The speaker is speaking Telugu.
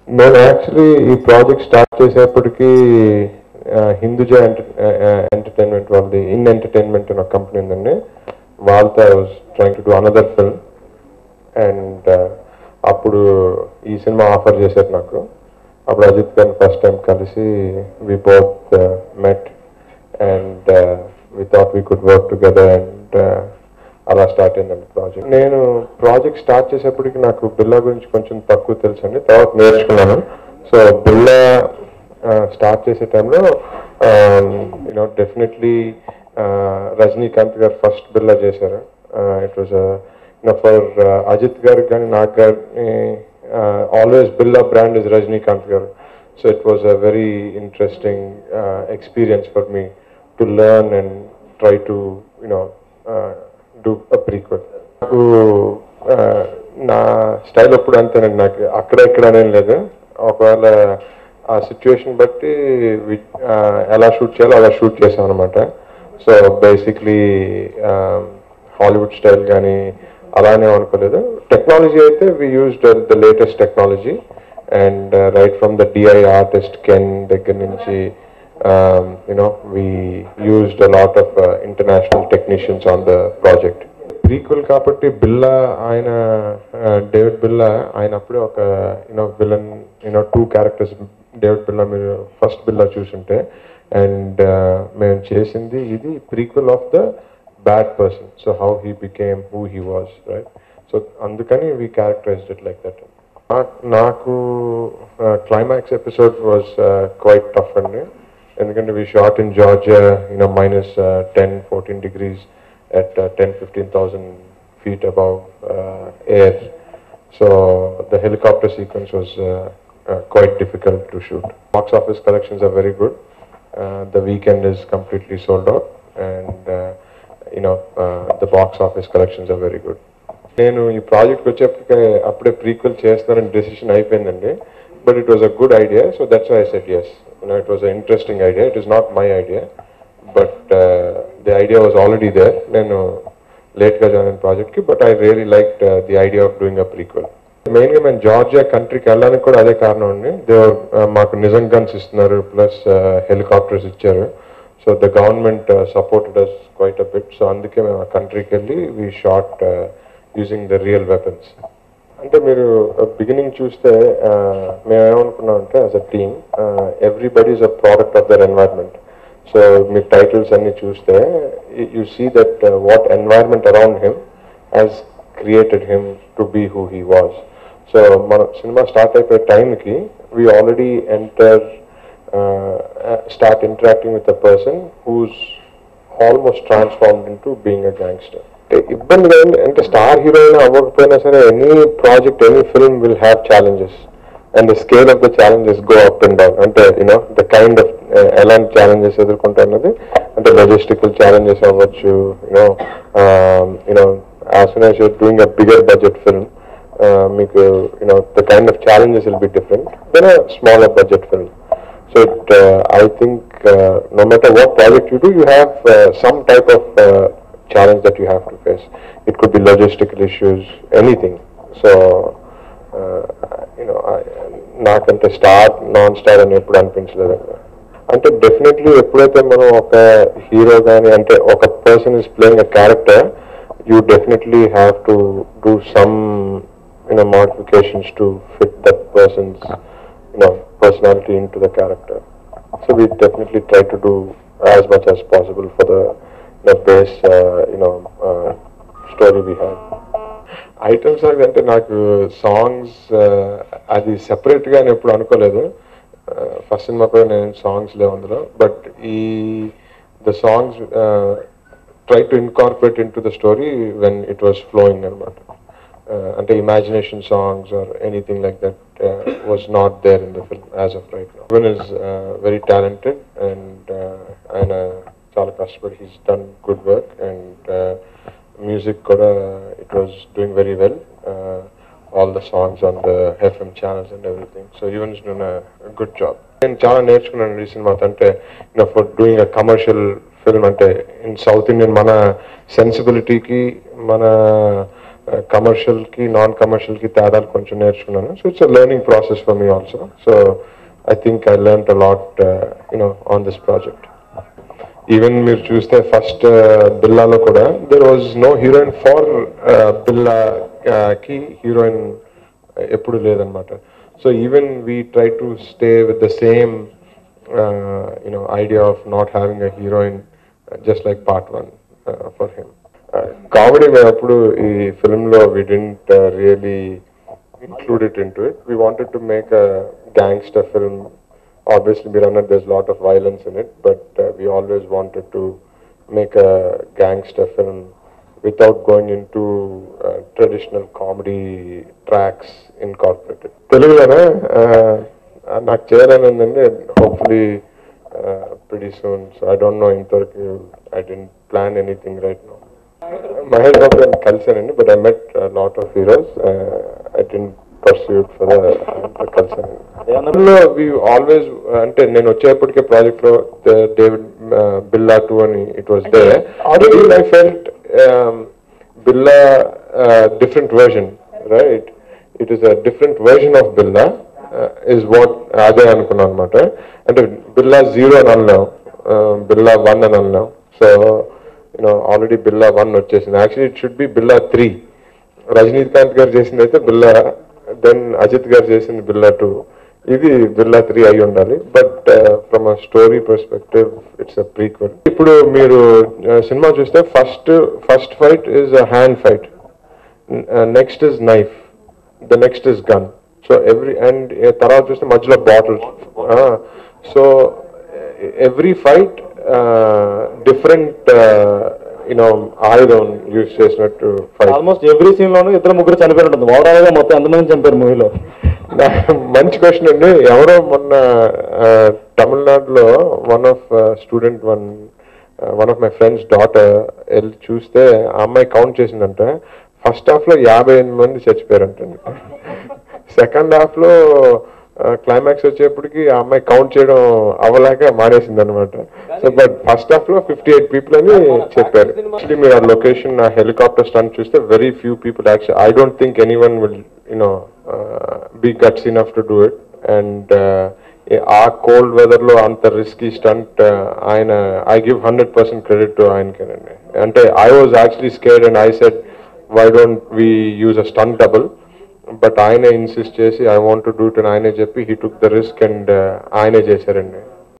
నేను యాక్చువల్లీ ఈ ప్రాజెక్ట్ స్టార్ట్ చేసేప్పటికీ హిందూజా ఎంటర్టైన్మెంట్ వాళ్ళది ఇన్ ఎంటర్టైన్మెంట్ అనే కంపెనీ ఉందండి. వాళ్ళతో I was trying to do another film and అప్పుడు ఈ సినిమా ఆఫర్ చేశారు నాకు. అప్పుడు అజిత్ గారిని ఫస్ట్ టైం కలిసి we both met and we thought we could work together and అలా స్టార్ట్ అయిందండి ప్రాజెక్ట్. నేను ప్రాజెక్ట్ స్టార్ట్ చేసేప్పటికి నాకు బిల్లా గురించి కొంచెం తక్కువ తెలుసు అండి, తర్వాత నేర్చుకున్నాను. సో బిల్లా స్టార్ట్ చేసే టైంలో యూనో డెఫినెట్లీ రజనీకాంత్ గారు ఫస్ట్ బిల్లా చేశారు. ఇట్ వాజ్ ఫర్ అజిత్ గారికి కానీ నాకు కానీ always Billa brand is Rajinikanth గారు. So it was a very interesting experience for me to learn and try to you know do a prequel. నాకు నా స్టైల్ ఎప్పుడు అంతేనండి, నాకు అక్కడ ఇక్కడ అనేం లేదు. ఒకవేళ ఆ సిచ్యువేషన్ బట్టి ఎలా షూట్ చేయాలో అలా షూట్ చేసాం అనమాట. సో బేసిక్లీ హాలీవుడ్ స్టైల్ కానీ అలానే అనుకోలేదు. టెక్నాలజీ అయితే we used the latest technology and right from the DI artist Ken దగ్గర నుంచి we used a lot of international technicians on the project. Prequel కాబట్టి బిల్లా ఆయన డేవిడ్ బిల్లా ఆయన అప్పుడే ఒక విలన్ టూ క్యారెక్టర్స్ డేవిడ్ బిల్లా మీరు ఫస్ట్ బిల్లా చూసుంటే అండ్ మేము చేసింది ఇది prequel of the bad person. So how he became who he was right. So అందుకని we characterized it like that. నాకు climax episode was quite tough అండి, ఎందుకంటే we shot in Georgia, minus 10-14 degrees at 10,000-15,000 feet above air. So the helicopter sequence was quite difficult to shoot. Box office collections are very good. The weekend is completely sold out and the box office collections are very good. నేను ఈ ప్రాజెక్ట్కి వచ్చేప్పటికే అప్పుడే ప్రీక్వెల్ చేస్తానని డెసిషన్ అయిపోయిందండి, but it was a good idea, so that's why I said yes. It was an interesting idea. It is not my idea, but the idea was already there. Nenu late ga join project ki, but I really liked the idea of doing a prequel. Mainly men Georgia country ki ellaniki kuda ade kaaranam undi. They maaku nizam guns istunaru plus helicopters icharu. So the government supported us quite a bit. So అందుకే మేము ఆ కంట్రీకి వెళ్ళి we shot using the real weapons. అంటే మీరు బిగినింగ్ చూస్తే మేమేమనుకున్నాం అంటే as a team everybody is a product of their environment. So మీ టైటిల్స్ అన్ని చూస్తే you see that what environment around him has created him to be who he was. So మన సినిమా స్టార్ట్ అయిపోయే టైంకి we already start interacting with a person who's almost transformed in to being a gangster. ఇబ్బంది అంటే స్టార్ హీరోయిన్ అవ్వకపోయినా సరే any project any film will have challenges and the scale of the challenges go up and down. అంటే ద కైండ్ ఆఫ్ ఎలాంటి ఛాలెంజెస్ ఎదుర్కొంటా అన్నది అంటే లాజిస్టికల్ ఛాలెంజెస్ అవ్వచ్చు. As soon as you're doing a bigger budget film మీకు the kind of challenges will be different than a smaller budget film. So I think no matter what project you do, you have some type of challenge that you have to face. It could be logistical issues, anything. So నాకంటే స్టార్ నాన్ స్టార్ అని ఎప్పుడు అనిపించలేదు. అంటే డెఫినెట్లీ ఎప్పుడైతే మనం ఒక హీరో కానీ అంటే ఒక person is playing a character, you definitely have to do some modifications to fit that person's personality into the character. So we definitely try to do as much as possible for the base story we have. Item songs అంటే నాకు సాంగ్స్ అది సెపరేట్గా నేను ఎప్పుడు అనుకోలేదు. ఫస్ట్ సినిమా కూడా నేను సాంగ్స్ లేవు అందులో, but the songs try to incorporate in to the story when it was flowing అనమాట. అంటే imagination songs or anything like that was not there in the film as of right now. Even is very talented and chala kashtabadi he's done good work and music kuda it was doing very well. All the songs on the FM channels and everything. So even is doing a good job. And chala నేర్చుకున్నాను ఈ సినిమా అంటే for doing a commercial film అంటే in South Indian మన sensibility కి మన కమర్షియల్కి నాన్ కమర్షియల్కి తేడాలు కొంచెం నేర్చుకున్నాను. So it's a learning process for me also. So I think I learn a lot on this project. Even మీరు చూస్తే ఫస్ట్ బిల్లాలో కూడా there was no heroine for బిల్లాకి హీరోయిన్ ఎప్పుడు లేదనమాట. So even we try to stay with the same idea of not having a heroine, just like part 1 for him. Comedy mein appudu ee film lo we didn't really include it into it. We wanted to make a gangster film. Obviously there's a lot of violence in it, but we always wanted to make a gangster film without going into traditional comedy tracks incorporated. Telugulana నాకు చేయాలని ఉందండి. Hopefully pretty soon. So I don't know ఇంతవరకు I didn't plan anything right now. Mahesh Babu గారిని కలిసానండి, but I met a lot of heroes. I didn't pursue it for the కలిసానండి. అందులో we always అంటే నేను వచ్చేప్పటికే ప్రాజెక్ట్ లో డేవిడ్ బిల్లా 2 అని it was there. Already I felt Billa different version, right? It is a different version of Billa. Is what అదే అనుకున్నాను అనమాట. అంటే బిల్లా 0 అని అన్నాం, బిల్లా 1 అని అన్నాం. సో ఆల్రెడీ బిల్లా 1 వచ్చేసింది. యాక్చువల్లీ ఇట్ షుడ్ బి బిల్లా 3. రజనీకాంత్ గారు చేసింది అయితే బిల్లా, దెన్ అజిత్ గారు చేసింది బిల్లా 2, ఇది బిల్లా 3 అయి ఉండాలి. But from a story perspective it's a prequel. ఇప్పుడు మీరు సినిమా చూస్తే first fight is a hand fight, next is knife, the next is gone. So and తర్వాత చూస్తే మధ్యలో bottles. So every fight different ఆయుధం యూజ్ చేసినట్టు ఫైట్. ఆల్మోస్ట్ ఎవ్రీ సీన్ లోనూ 2-3 చనిపోయి ఉంటుంది. ఓవరాల్ గా మొత్తం ఎంతమంది చంపారు మూవీలో? మంచి క్వశ్చన్ అండి. ఎవరో మొన్న తమిళనాడులో one of my friends daughter వెళ్ళి చూస్తే ఆ అమ్మాయి కౌంట్ చేసిందంట. ఫస్ట్ హాఫ్ లో 58 మంది చచ్చిపోయారంటండి. సెకండ్ హాఫ్ లో క్లైమాక్స్ వచ్చేప్పటికి ఆ అమ్మాయి కౌంట్ చేయడం అవ్వలేక మానేసింది అనమాట. సో బట్ ఫస్ట్ హాఫ్ లో 58 పీపుల్ అని చెప్పారు. యాక్చువల్లీ మీరు ఆ లొకేషన్ ఆ హెలికాప్టర్ స్టంట్ చూస్తే very few people actually I don't think anyone will be guts enough to do it. And ఆ కోల్డ్ వెదర్ లో అంత రిస్కీ స్టంట్ ఆయన ఐ గివ్ 100% క్రెడిట్ టు ఆయనకేనండి. అంటే I was actually scared and I said why don't we use a stunt double, but ఆయనే ఇన్సిస్ట్ చేసి I want to do it అని ఆయనే చెప్పి he took the risk and ఆయనే చేశారండి.